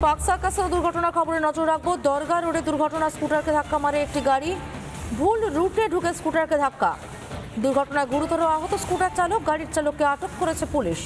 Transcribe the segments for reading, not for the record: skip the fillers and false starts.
পাক সার্কাসে দুর্ঘটনার খবরে নজর রাখবো। দরগা রোডে দুর্ঘটনা, স্কুটারকে ধাক্কা মারে একটি গাড়ি, ভুল রুটে ঢুকে স্কুটারকে ধাক্কা। দুর্ঘটনায় গুরুতর আহত স্কুটার চালক, গাড়ির চালককে আটক করেছে পুলিশ।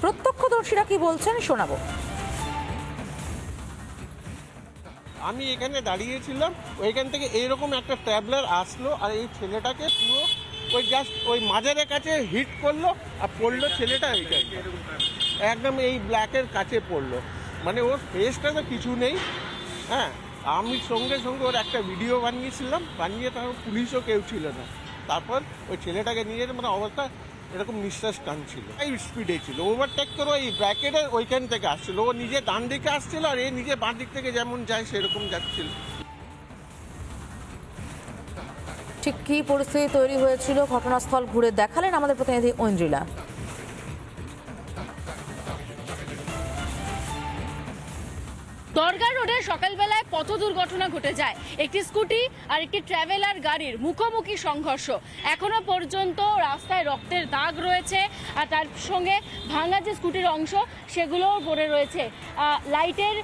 প্রত্যক্ষদর্শীরা কি বলছেন শোনাবো। আমি এখানে দাঁড়িয়েছিলাম, ওইখান থেকে এইরকম একটা ট্রাভেলার আসলো আর এই ছেলেটাকে পুরো ওই জাস্ট ওই মাজারের কাছে হিট করলো আর পড়লো ছেলেটা এইখানে একদম এই ব্ল্যাকের কাছে পড়লো। মানে ওর ফেসটা তো কিছু নেই। হ্যাঁ, আমি সঙ্গে সঙ্গে ওর একটা ভিডিও বানিয়েছিলাম, বানিয়ে তারপর পুলিশও কেউ ছিল না। তারপর ওই ছেলেটাকে নিয়ে মানে অবস্থা এরকম নিঃশ্বাস টানছিল, এই স্পিডে ছিল, ওভারটেক করে ওই ব্র্যাকেটের ওইখান থেকে আসছিল। ও নিজে ডান দিকে আসছিল আর এ নিজে বাঁ দিক থেকে যেমন যায় সেরকম যাচ্ছিল। ঠিক কী পরিস্থিতি তৈরি হয়েছিল ঘটনাস্থল ঘুরে দেখালেন আমাদের প্রতিনিধি ঐন্দ্রিলা। দরগা রোডে সকালবেলায় পথ দুর্ঘটনা ঘটে যায়। একটি স্কুটি আর একটি ট্রাভেলার গাড়ির মুখোমুখি সংঘর্ষ। এখনো পর্যন্ত রাস্তায় রক্তের দাগ রয়েছে আর তার সঙ্গে ভাঙা যে স্কুটির অংশ সেগুলোও পড়ে রয়েছে। লাইটের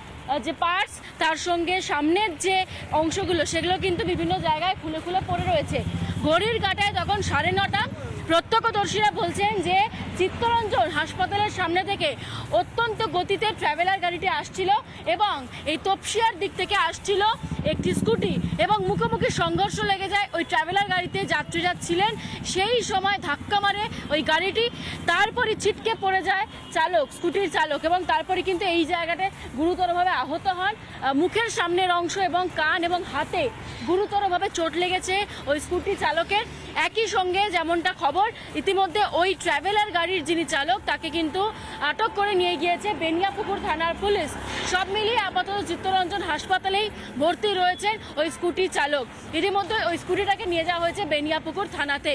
যে পার্টস, তার সঙ্গে সামনের যে অংশগুলো সেগুলো কিন্তু বিভিন্ন জায়গায় খুলে খুলে পড়ে রয়েছে। ঘড়ির কাঁটায় তখন 9:30। প্রত্যক্ষদর্শীরা বলছেন যে চিত্তরঞ্জন হাসপাতালের সামনে থেকে অত্যন্ত গতিতে ট্রাভেলার গাড়িটি আসছিল এবং এই তপসিয়ার দিক থেকে আসছিল একটি স্কুটি এবং মুখোমুখি সংঘর্ষ লেগে যায়। ওই ট্রাভেলার গাড়িতে যাত্রীরা ছিলেন, সেই সময় ধাক্কা মারে ওই গাড়িটি, তারপরে ছিটকে পড়ে যায় চালক, স্কুটির চালক, এবং তারপরে কিন্তু এই জায়গাটায় গুরুতরভাবে আহত হন। মুখের সামনের অংশ এবং কান এবং হাতে গুরুতরভাবে চোট লেগেছে ওই স্কুটি চালকের। একই সঙ্গে যেমনটা খবর, ইতিমধ্যে ওই ট্রাভেলার গাড়ির যিনি চালক তাকে কিন্তু আটক করে নিয়ে গিয়েছে বেনিয়াপুকুর থানার পুলিশ। সব মিলিয়ে আপাতত চিত্তরঞ্জন হাসপাতালেই ভর্তি রয়েছেন ওই স্কুটি চালক। ইতিমধ্যে ওই স্কুটিটাকে নিয়ে যাওয়া হয়েছে বেনিয়াপুকুর থানাতে।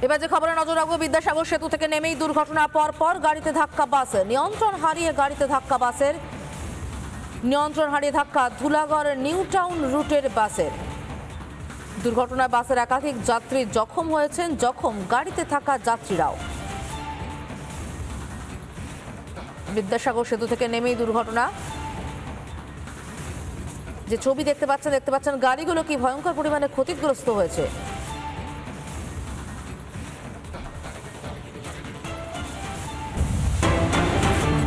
এবার যে খবরে নজর রাখবো, বিদ্যাসাগর সেতু থেকে নেমেই দুর্ঘটনা, পর গাড়িতে ধাক্কা বাসের, নিয়ন্ত্রণ হারিয়ে গাড়িতে ধাক্কা বাসের, নিয়ন্ত্রণ হারিয়ে ধাক্কা ধুলাগড় নিউ টাউন রুটের বাসের। দুর্ঘটনায় বাসের একাধিক যাত্রী জখম হয়েছেন, জখম গাড়িতে থাকা যাত্রীরাও। বিদ্যাসাগর সেতু থেকে নেমেই দুর্ঘটনা। যে ছবি দেখতে পাচ্ছেন গাড়িগুলো কি ভয়ঙ্কর পরিমাণে ক্ষতিগ্রস্ত হয়েছে।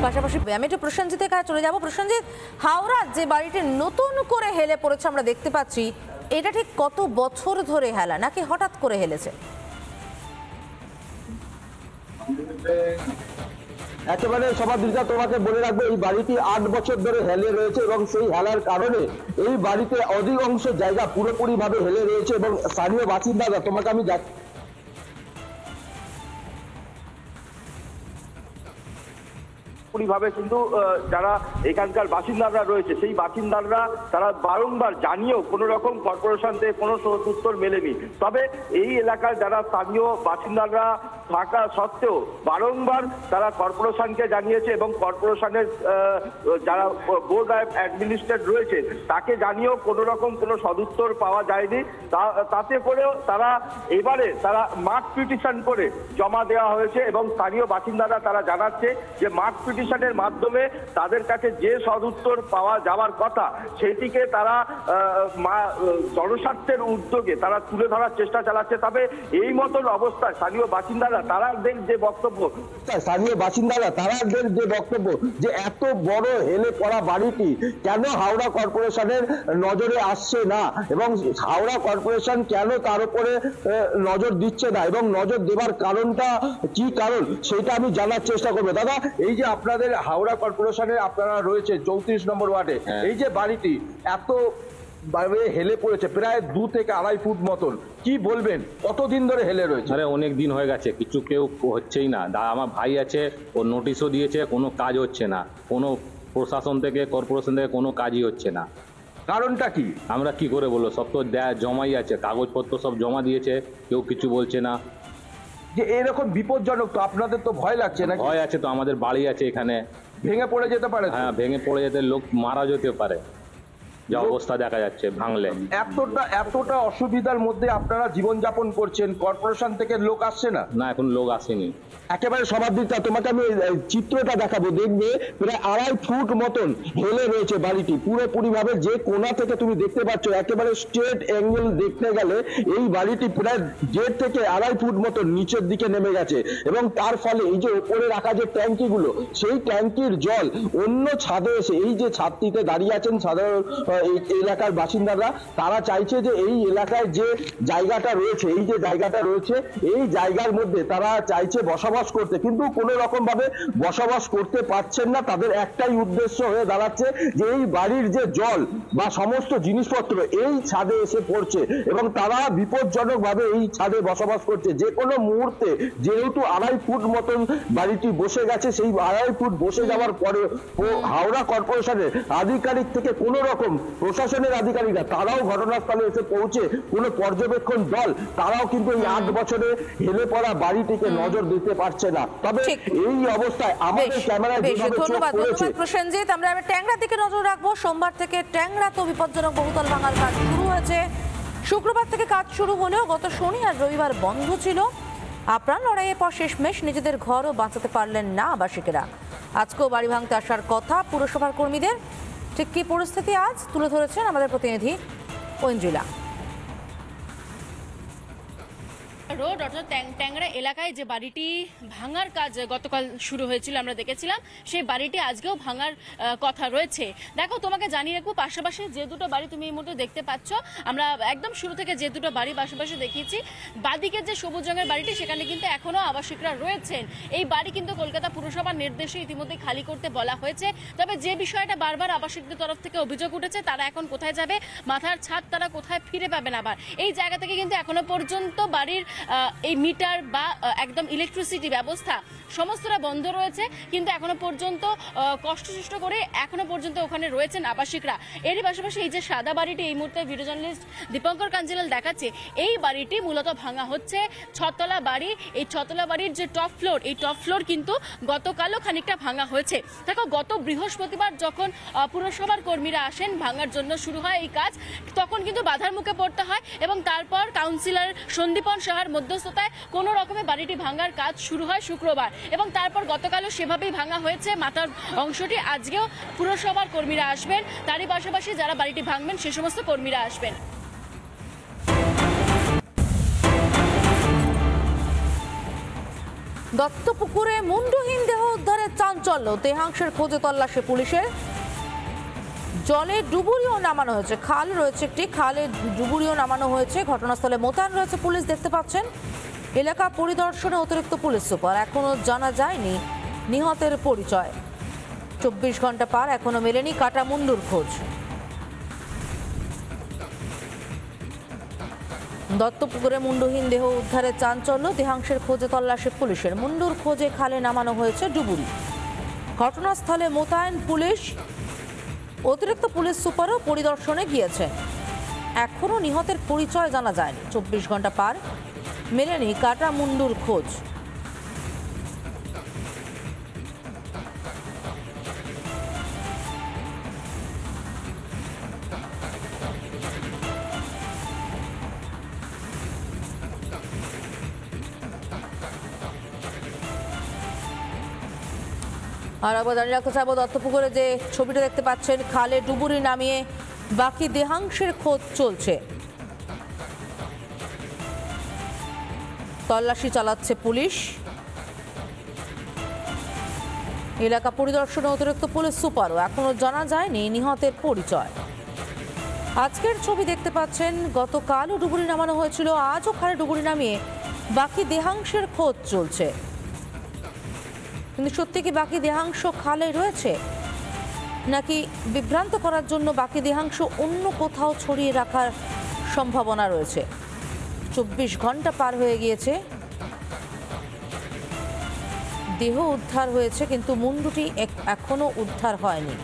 পাশাপাশি আমি একটু প্রসেনজিতের কাছে চলে যাব। প্রসেনজিৎ, হাওড়া যে বাড়িটি নতুন করে হেলে পড়েছে আমরা দেখতে পাচ্ছি, এটা ঠিক কত বছর ধরে হেলা নাকি হঠাৎ করে হেলেছে? একেবারে সবার দিকটা তোমাকে বলে রাখবো, এই বাড়িটি 8 বছর ধরে হেলে রয়েছে এবং সেই হেলার কারণে এই বাড়িতে অধিকাংশ জায়গা পুরোপুরি ভাবে হেলে রয়েছে এবং স্থানীয় বাসিন্দারা, তোমাকে আমি ভাবে কিন্তু যারা এখানকার বাসিন্দারা রয়েছে সেই বাসিন্দারা তারা বারংবার জানিয়েও কোনো রকম কর্পোরেশন থেকে কোনো উত্তর মেলেনি। তবে এই এলাকার যারা স্থানীয় বাসিন্দারা থাকা সত্ত্বেও বারংবার তারা কর্পোরেশনকে জানিয়েছে এবং কর্পোরেশনের যারা বোর্ড অ্যাডমিনিস্ট্রেট রয়েছে তাকে জানিয়েও কোনো রকম কোনো সদুত্তর পাওয়া যায়নি। তাতে করেও তারা এবারে তারা মার্ক পিটিশন করে জমা দেওয়া হয়েছে এবং স্থানীয় বাসিন্দারা তারা জানাচ্ছে যে মার্ক পিটিশনের মাধ্যমে তাদের কাছে যে সদুত্তর পাওয়া যাওয়ার কথা সেটিকে তারা জনস্বার্থের উদ্যোগে তারা তুলে ধরার চেষ্টা চালাচ্ছে। তবে এই মতন অবস্থায় স্থানীয় বাসিন্দারা তারাদের যে বক্তব্য যে এত বড় হেলে পড়া বাড়িটি কেন হাওড়া কর্পোরেশনের নজরে আসছে না এবং হাওড়া কর্পোরেশন কেন তার উপরে নজর দিচ্ছে না এবং নজর দেবার কারণটা কি কারণ সেটা আমি জানার চেষ্টা করবো। দাদা, এই যে আপনাদের হাওড়া কর্পোরেশনে আপনারা রয়েছে 34 নম্বর ওয়ার্ডে, এই যে বাড়িটি এত হেলে পড়েছে প্রায় 2 থেকে 2.5 ফুট মতন, কি বলবেন কতদিন ধরে হেলে রয়েছে? আরে অনেক দিন হয়ে গেছে, কিছু কেউ হচ্ছেই না। আমার ভাই আছে, ও নোটিশও দিয়েছে, কোনো কাজ হচ্ছে না, কোনো প্রশাসন থেকে কর্পোরেশন থেকে কোনো কাজই হচ্ছে না। কারণটা কি আমরা কি করে বলবো? সব তো জমাই আছে, কাগজপত্র সব জমা দিয়েছে, কেউ কিছু বলছে না। যে এরকম বিপজ্জনক, তো আপনাদের তো ভয় লাগছে না? ভয় আছে তো, আমাদের বাড়ি আছে এখানে, ভেঙে পড়ে যেতে পারে। হ্যাঁ, ভেঙে পড়ে যেতে, লোক মারা যেতে পারে। যা অবস্থা দেখা যাচ্ছে ভাঙলে। এতটা অসুবিধার মধ্যে আপনারা জীবনযাপন করছেন, কর্পোরেশন থেকে লোক আসছে না? না, এখন লোক আসেনি। একেবারে সবার দিকটা তোমাকে আমি চিত্রটা দেখাবো, দেখবে প্রায় 2.5 ফুট মতন হেলে রয়েছে বাড়িটি পুরোপুরি ভাবে। যে কোণা থেকে তুমি দেখতে পাচ্ছ একেবারে স্ট্রেট অ্যাঙ্গেল দেখতে গেলে এই বাড়িটি প্রায় 1.5 থেকে 2.5 ফুট মতন নিচের দিকে নেমে গেছে, এবং তার ফলে এই যে উপরে রাখা যে ট্যাঙ্কিগুলো, সেই ট্যাঙ্কির জল অন্য ছাদে এসে, এই যে ছাদটিতে দাঁড়িয়ে আছেন সাধারণ এই এলাকার বাসিন্দারা, তারা চাইছে যে এই এলাকায় যে জায়গাটা রয়েছে, এই যে জায়গাটা রয়েছে, এই জায়গার মধ্যে তারা চাইছে বসবাস করতে, কিন্তু কোনো রকম ভাবে বসবাস করতে পারছেন না। তাদের একটাই উদ্দেশ্য হয়ে দাঁড়াচ্ছে যে এই বাড়ির যে জল বা সমস্ত জিনিসপত্র এই ছাদে এসে পড়ছে, এবং তারা বিপজ্জনক ভাবে এই ছাদে বসবাস করছে। যে কোনো মুহূর্তে, যেহেতু 2.5 ফুট মতন বাড়িটি বসে গেছে, সেই 2.5 ফুট বসে যাওয়ার পরে হাওড়া কর্পোরেশনের আধিকারিক থেকে কোনো রকম প্রশাসনের আধিকারিকরা তারাও ঘটনাস্থলে এসে পৌঁছে, কোনো পর্যবেক্ষণ দল তারাও কিন্তু এই 8 বছরে হেলে পড়া বাড়িটিকে নজর দিতে পারছে না। তবে এই অবস্থায় আমাদের ক্যামেরায় ধন্যবাদ প্রসেনজিৎ। আমরা এবার ট্যাংরার দিকে নজর রাখবো। সোমবার থেকে ট্যাংরা তো বিপজ্জনক বহুতল ভাঙার কাজ শুরু হয়েছে। শুক্রবার থেকে কাজ শুরু হলেও গত শনি আর রবিবার বন্ধ ছিল। আপ্রাণ লড়াইয়ের পর শেষমেশ নিজেদের ঘরও বাঁচাতে পারলেন না আবাসিকেরা। আজকেও বাড়ি ভাঙতে আসার কথা পুরসভার কর্মীদের। ঠিক কি পরিস্থিতি আজ তুলে ধরেছেন আমাদের প্রতিনিধি ঐন্দ্রিলা। রোড অর্থাৎ ট্যাংরা এলাকায় যে বাড়িটি ভাঙার কাজ গতকাল শুরু হয়েছিল আমরা দেখেছিলাম, সেই বাড়িটি আজকেও ভাঙার কথা রয়েছে। দেখো, তোমাকে জানিয়ে রাখবো, পাশাপাশি যে দুটো বাড়ি তুমি এই মুহূর্তে দেখতে পাচ্ছ, আমরা একদম শুরু থেকে যে দুটো বাড়ি পাশাপাশি দেখিয়েছি, বাদিকের যে সবুজ রঙের বাড়িটি সেখানে কিন্তু এখনো আবাসিকরা রয়েছেন। এই বাড়ি কিন্তু কলকাতা পুরসভার নির্দেশে ইতিমধ্যে খালি করতে বলা হয়েছে। তবে যে বিষয়টা বারবার আবাসিকদের তরফ থেকে অভিযোগ উঠেছে, তারা এখন কোথায় যাবে, মাথার ছাদ তারা কোথায় ফিরে পাবেন আবার, এই জায়গা থেকে কিন্তু এখনো পর্যন্ত বাড়ির এই মিটার বা একদম ইলেকট্রিসিটি ব্যবস্থা সমস্তটা বন্ধ রয়েছে। কিন্তু এখনো পর্যন্ত কষ্ট করে এখনো পর্যন্ত ওখানে রয়েছেন আবাসিকরা। এরই পাশাপাশি এই যে সাদা বাড়িটি এই মুহূর্তে ভিডিও জার্নালিস্ট দীপঙ্কর কাঞ্জিলাল দেখাচ্ছে, এই বাড়িটি মূলত ভাঙা হচ্ছে। 6 তলা বাড়ি, এই 6 তলা বাড়ির যে টপ ফ্লোর, এই টপ ফ্লোর কিন্তু গতকালও খানিকটা ভাঙা হয়েছে। দেখো, গত বৃহস্পতিবার যখন পুরসভার কর্মীরা আসেন ভাঙার জন্য, শুরু হয় এই কাজ, তখন কিন্তু বাধার মুখে পড়তে হয়, এবং তারপর কাউন্সিলর সন্দীপন সাহার মধ্যস্থতায় কোনো রকমে বাড়িটি ভাঙার কাজ শুরু হয় শুক্রবার, এবং তারপর গতকালও সেভাবেই ভাঙা হয়েছে মাথার অংশটি। আজকেও পুরসভার কর্মীরা আসবেন, তারই পাশাপাশি যারা বাড়িটি ভাঙবেন সে সমস্ত কর্মীরা আসবেন। দত্তপুকুরে মুন্ডহীন দেহ উদ্ধারের চাঞ্চল্য, দেহাংশের খোঁজে তল্লাশি পুলিশের। জলে ডুবুরিও নামানো হয়েছে, খাল রয়েছে একটি, খালে ডুবুরিও নামানো হয়েছে। ঘটনাস্থলে মোতায়েন রয়েছে পুলিশ, দেখতে পাচ্ছেন। এলাকা পরিদর্শনে অতিরিক্ত পুলিশ সুপার। এখনো জানা যায়নি নিহতের পরিচয়। 24 ঘন্টা পার, এখনো মেলেনি কাটা মুন্ডুর খোঁজ। দত্তপুকুরে মুন্ডহীন দেহ উদ্ধারের চাঞ্চল্য, দেহাংশের খোঁজে তল্লাশি পুলিশের। মুন্ডুর খোঁজে খালে নামানো হয়েছে ডুবুরি। ঘটনাস্থলে মোতায়েন পুলিশ, অতিরিক্ত পুলিশ সুপারও পরিদর্শনে গিয়েছেন। এখনো নিহতের পরিচয় জানা যায়নি। 24 ঘন্টা পার, মেলেনি কাটা মুন্ডুর খোঁজ। আর একবার জানিয়ে রাখতে চাইবো, দত্তপুকুরে যে ছবিটা দেখতে পাচ্ছেন, খালে ডুবুরি নামিয়ে বাকি দেহাংশের খোঁজ চলছে। তল্লাশি চালাচ্ছে পুলিশ। এলাকা পরিদর্শনে অতিরিক্ত পুলিশ সুপারও। এখনো জানা যায়নি নিহতের পরিচয়। আজকের ছবি দেখতে পাচ্ছেন, গতকালও ডুবুরি নামানো হয়েছিল, আজও খালে ডুবুরি নামিয়ে বাকি দেহাংশের খোঁজ চলছে। কিন্তু সত্যি কি বাকি দেহাংশ খালে রয়েছে, নাকি বিভ্রান্ত করার জন্য বাকি দেহাংশ অন্য কোথাও ছড়িয়ে রাখার সম্ভাবনা রয়েছে? 24 ঘন্টা পার হয়ে গিয়েছে, দেহ উদ্ধার হয়েছে, কিন্তু মুন্ডুটি এখনো উদ্ধার হয়নি।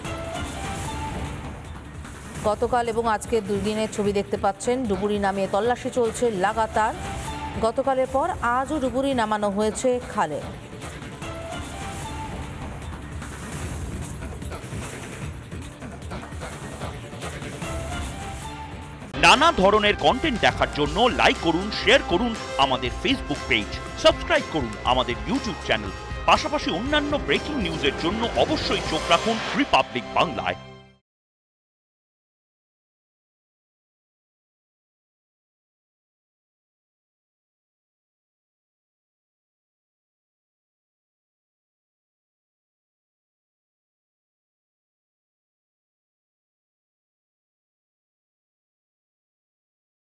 গতকাল এবং আজকে 2 দিনের ছবি দেখতে পাচ্ছেন। ডুবুরি নামিয়ে তল্লাশি চলছে লাগাতার। গতকালের পর আজও ডুবুরি নামানো হয়েছে খালে। নানা ধরনের কন্টেন্ট দেখার জন্য লাইক করুন, শেয়ার করুন আমাদের ফেসবুক পেজ, সাবস্ক্রাইব করুন আমাদের ইউটিউব চ্যানেল। পাশাপাশি অন্যান্য ব্রেকিং নিউজের জন্য অবশ্যই চোখ রাখুন রিপাবলিক বাংলায়।